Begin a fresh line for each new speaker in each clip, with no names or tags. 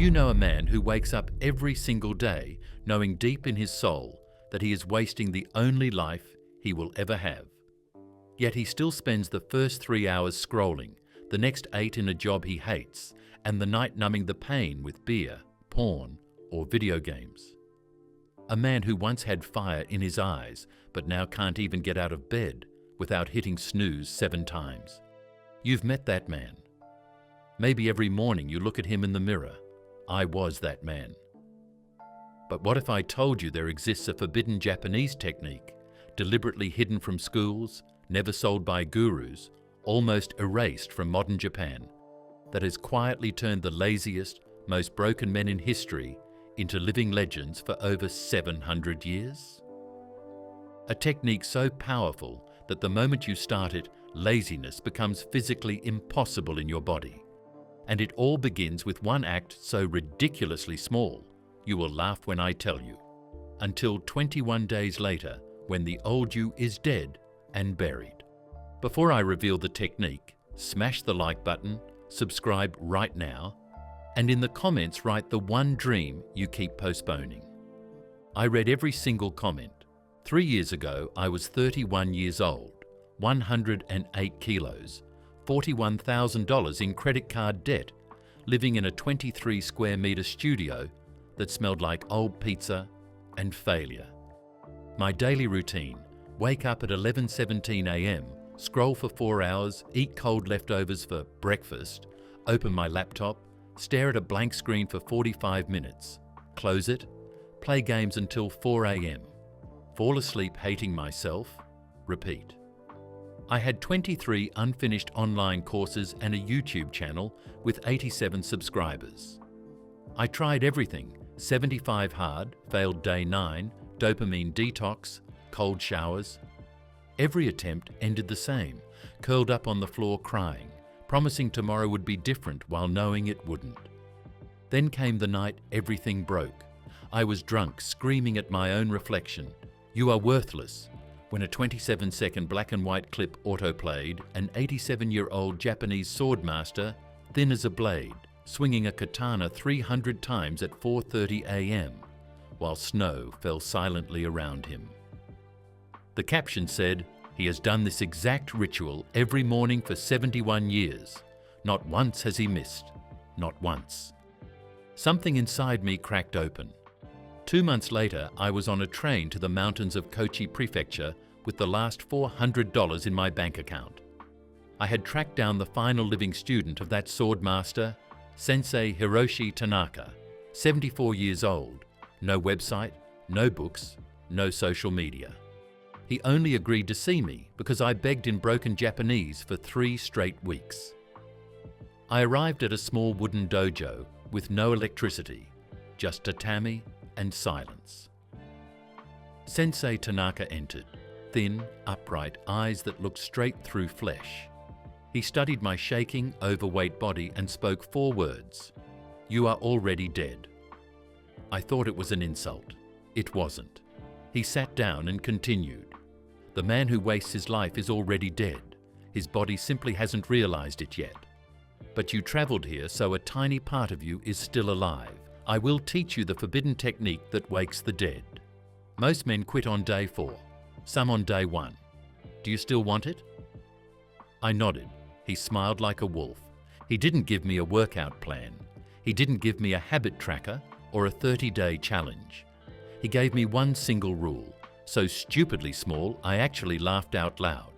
you know a man who wakes up every single day knowing deep in his soul that he is wasting the only life he will ever have? Yet he still spends the first 3 hours scrolling, the next 8 in a job he hates, and the night numbing the pain with beer, porn, or video games. A man who once had fire in his eyes, but now can't even get out of bed without hitting snooze 7 times. You've met that man. Maybe every morning you look at him in the mirror. I was that man. But what if I told you there exists a forbidden Japanese technique, deliberately hidden from schools, never sold by gurus, almost erased from modern Japan, that has quietly turned the laziest, most broken men in history into living legends for over 700 years? A technique so powerful that the moment you start it, laziness becomes physically impossible in your body. And it all begins with one act so ridiculously small, you will laugh when I tell you, until 21 days later, when the old you is dead and buried. Before I reveal the technique, smash the like button, subscribe right now, and in the comments write the one dream you keep postponing. I read every single comment. 3 years ago, I was 31 years old, 108 kilos, $41,000 in credit card debt, living in a 23 square meter studio that smelled like old pizza and failure. My daily routine: wake up at 11:17 a.m., scroll for 4 hours, eat cold leftovers for breakfast, open my laptop, stare at a blank screen for 45 minutes, close it, play games until 4 a.m., fall asleep hating myself, repeat. I had 23 unfinished online courses and a YouTube channel with 87 subscribers. I tried everything: 75 hard, failed day 9, dopamine detox, cold showers. Every attempt ended the same: curled up on the floor crying, promising tomorrow would be different while knowing it wouldn't. Then came the night everything broke. I was drunk, screaming at my own reflection, "You are worthless," when a 27-second black and white clip autoplayed an 87-year-old Japanese swordmaster, thin as a blade, swinging a katana 300 times at 4:30 a.m., while snow fell silently around him. The caption said, "He has done this exact ritual every morning for 71 years. Not once has he missed. Not once." Something inside me cracked open. 2 months later, I was on a train to the mountains of Kochi Prefecture with the last $400 in my bank account. I had tracked down the final living student of that swordmaster, Sensei Hiroshi Tanaka, 74 years old, no website, no books, no social media. He only agreed to see me because I begged in broken Japanese for 3 straight weeks. I arrived at a small wooden dojo with no electricity, just tatami and silence. Sensei Tanaka entered, thin, upright, eyes that looked straight through flesh. He studied my shaking, overweight body and spoke 4 words: "You are already dead." I thought it was an insult. It wasn't. He sat down and continued. "The man who wastes his life is already dead. His body simply hasn't realized it yet. But you traveled here, so a tiny part of you is still alive. I will teach you the forbidden technique that wakes the dead. Most men quit on day 4, some on day 1. Do you still want it?" I nodded. He smiled like a wolf. He didn't give me a workout plan. He didn't give me a habit tracker or a 30-day challenge. He gave me one single rule, so stupidly small I actually laughed out loud.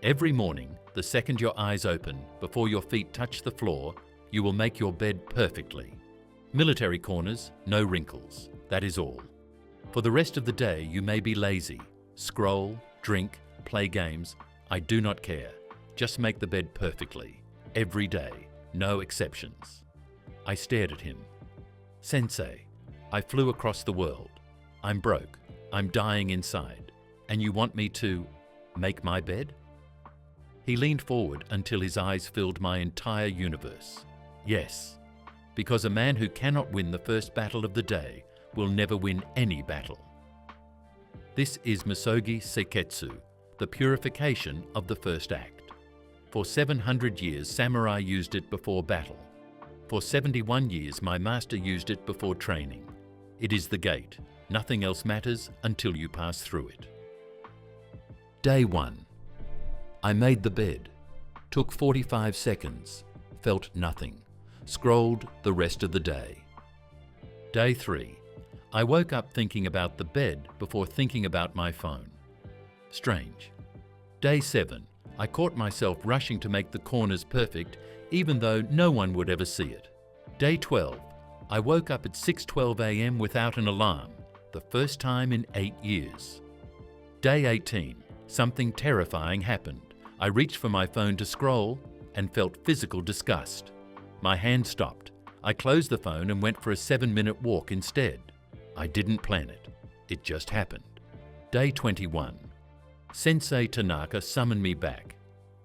Every morning, the second your eyes open, before your feet touch the floor, you will make your bed perfectly. Military corners, no wrinkles. That is all. For the rest of the day, you may be lazy. Scroll, drink, play games. I do not care. Just make the bed perfectly. Every day. No exceptions. I stared at him. "Sensei, I flew across the world. I'm broke. I'm dying inside. And you want me to make my bed?" He leaned forward until his eyes filled my entire universe. Yes. Because a man who cannot win the first battle of the day will never win any battle. This is Misogi Seiketsu, the purification of the first act. For 700 years, samurai used it before battle. For 71 years, my master used it before training. It is the gate. Nothing else matters until you pass through it. Day 1. I made the bed. Took 45 seconds. Felt nothing. Scrolled the rest of the day. Day 3. I woke up thinking about the bed before thinking about my phone. Strange. Day 7. I caught myself rushing to make the corners perfect, even though no one would ever see it. Day 12. I woke up at 6:12 a.m. without an alarm, the first time in 8 years. Day 18. Something terrifying happened. I reached for my phone to scroll and felt physical disgust. My hand stopped. I closed the phone and went for a 7-minute walk instead. I didn't plan it. It just happened. Day 21. Sensei Tanaka summoned me back.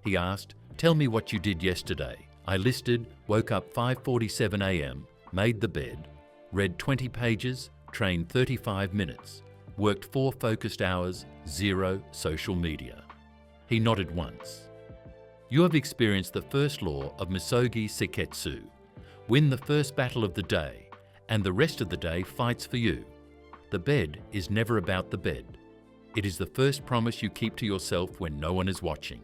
He asked, "Tell me what you did yesterday." I listed, woke up 5:47 a.m., made the bed, read 20 pages, trained 35 minutes, worked 4 focused hours, 0 social media. He nodded once. You have experienced the first law of Misogi Seiketsu. Win the first battle of the day, and the rest of the day fights for you. The bed is never about the bed. It is the first promise you keep to yourself when no one is watching.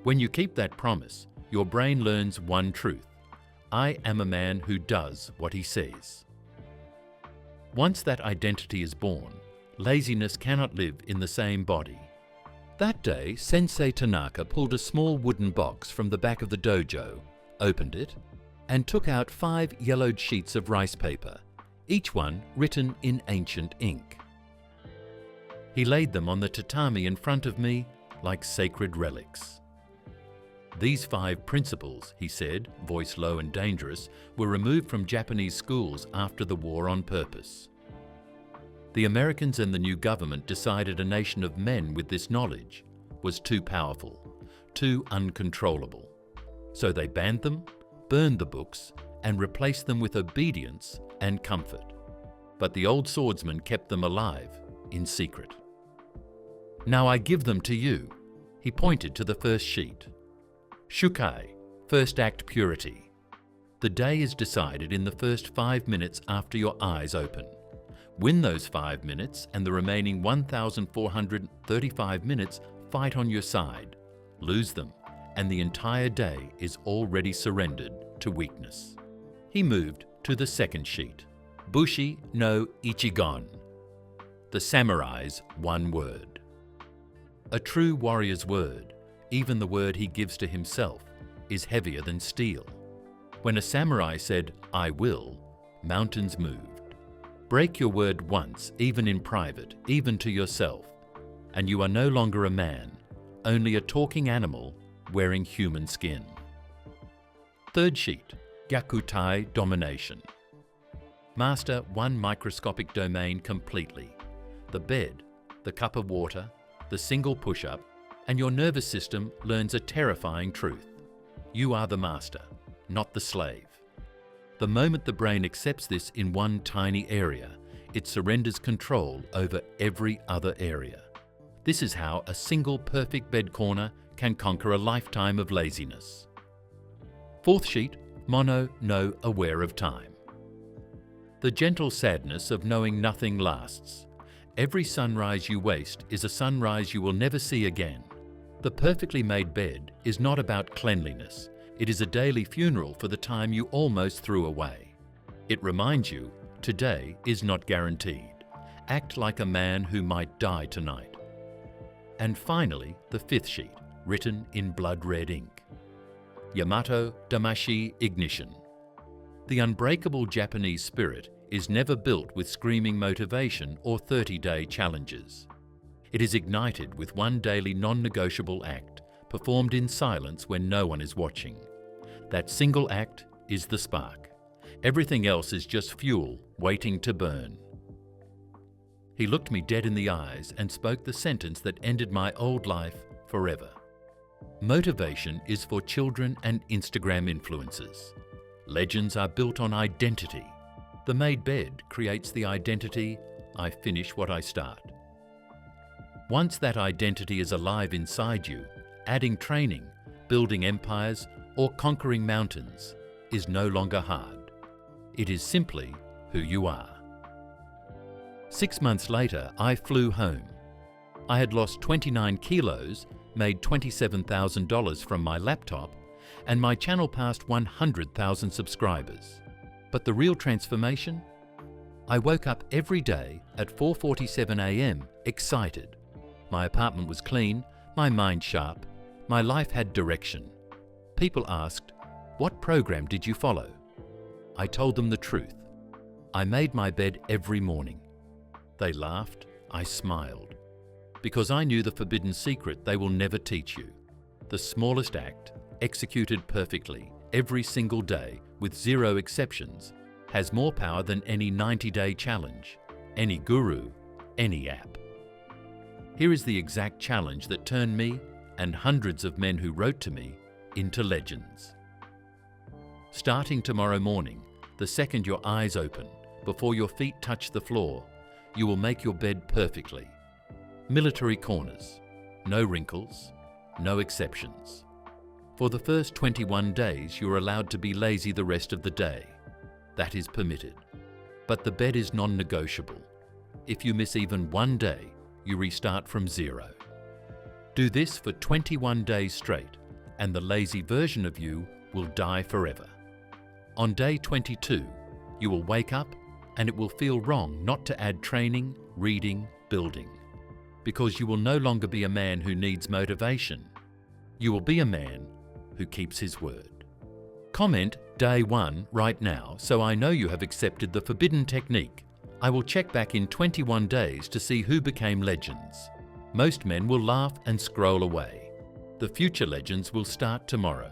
When you keep that promise, your brain learns one truth. I am a man who does what he says. Once that identity is born, laziness cannot live in the same body. That day, Sensei Tanaka pulled a small wooden box from the back of the dojo, opened it, and took out 5 yellowed sheets of rice paper, each one written in ancient ink. He laid them on the tatami in front of me like sacred relics. These 5 principles, he said, voice low and dangerous, were removed from Japanese schools after the war on purpose. The Americans and the new government decided a nation of men with this knowledge was too powerful, too uncontrollable. So they banned them, burned the books, and replaced them with obedience and comfort. But the old swordsman kept them alive in secret. Now I give them to you. He pointed to the first sheet. Shukai, first act purity. The day is decided in the first 5 minutes after your eyes open. Win those 5 minutes and the remaining 1,435 minutes fight on your side. Lose them and the entire day is already surrendered to weakness. He moved to the second sheet. Bushi no Ichigon. The samurai's one word. A true warrior's word, even the word he gives to himself, is heavier than steel. When a samurai said, "I will," mountains moved. Break your word once, even in private, even to yourself, and you are no longer a man, only a talking animal wearing human skin. Third sheet, Gyakutai domination. Master one microscopic domain completely. The bed, the cup of water, the single push-up, and your nervous system learns a terrifying truth. You are the master, not the slave. The moment the brain accepts this in one tiny area, it surrenders control over every other area. This is how a single perfect bed corner can conquer a lifetime of laziness. Fourth sheet, mono no aware of time. The gentle sadness of knowing nothing lasts. Every sunrise you waste is a sunrise you will never see again. The perfectly made bed is not about cleanliness. It is a daily funeral for the time you almost threw away. It reminds you, today is not guaranteed. Act like a man who might die tonight. And finally, the fifth sheet, written in blood-red ink. Yamato Damashi Ignition. The unbreakable Japanese spirit is never built with screaming motivation or 30-day challenges. It is ignited with one daily non-negotiable act, performed in silence when no one is watching. That single act is the spark. Everything else is just fuel waiting to burn. He looked me dead in the eyes and spoke the sentence that ended my old life forever. Motivation is for children and Instagram influencers. Legends are built on identity. The made bed creates the identity, I finish what I start. Once that identity is alive inside you, adding training, building empires, or conquering mountains is no longer hard. It is simply who you are. 6 months later, I flew home. I had lost 29 kilos, made $27,000 from my laptop, and my channel passed 100,000 subscribers. But the real transformation? I woke up every day at 4:47 a.m. excited. My apartment was clean, my mind sharp, my life had direction. People asked, "What program did you follow?" I told them the truth. I made my bed every morning. They laughed, I smiled. Because I knew the forbidden secret they will never teach you. The smallest act, executed perfectly, every single day, with zero exceptions, has more power than any 90-day challenge, any guru, any app. Here is the exact challenge that turned me, and hundreds of men who wrote to me, into legends. Starting tomorrow morning, the second your eyes open, before your feet touch the floor, you will make your bed perfectly. Military corners, no wrinkles, no exceptions. For the first 21 days, you're allowed to be lazy the rest of the day. That is permitted. But the bed is non-negotiable. If you miss even one day, you restart from zero. Do this for 21 days straight, and the lazy version of you will die forever. On day 22, you will wake up and it will feel wrong not to add training, reading, building. Because you will no longer be a man who needs motivation. You will be a man who keeps his word. Comment day 1 right now so I know you have accepted the forbidden technique. I will check back in 21 days to see who became legends. Most men will laugh and scroll away. The future legends will start tomorrow.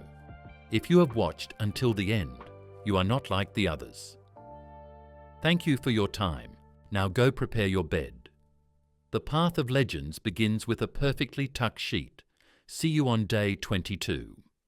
If you have watched until the end, you are not like the others. Thank you for your time. Now go prepare your bed. The path of legends begins with a perfectly tucked sheet. See you on day 22.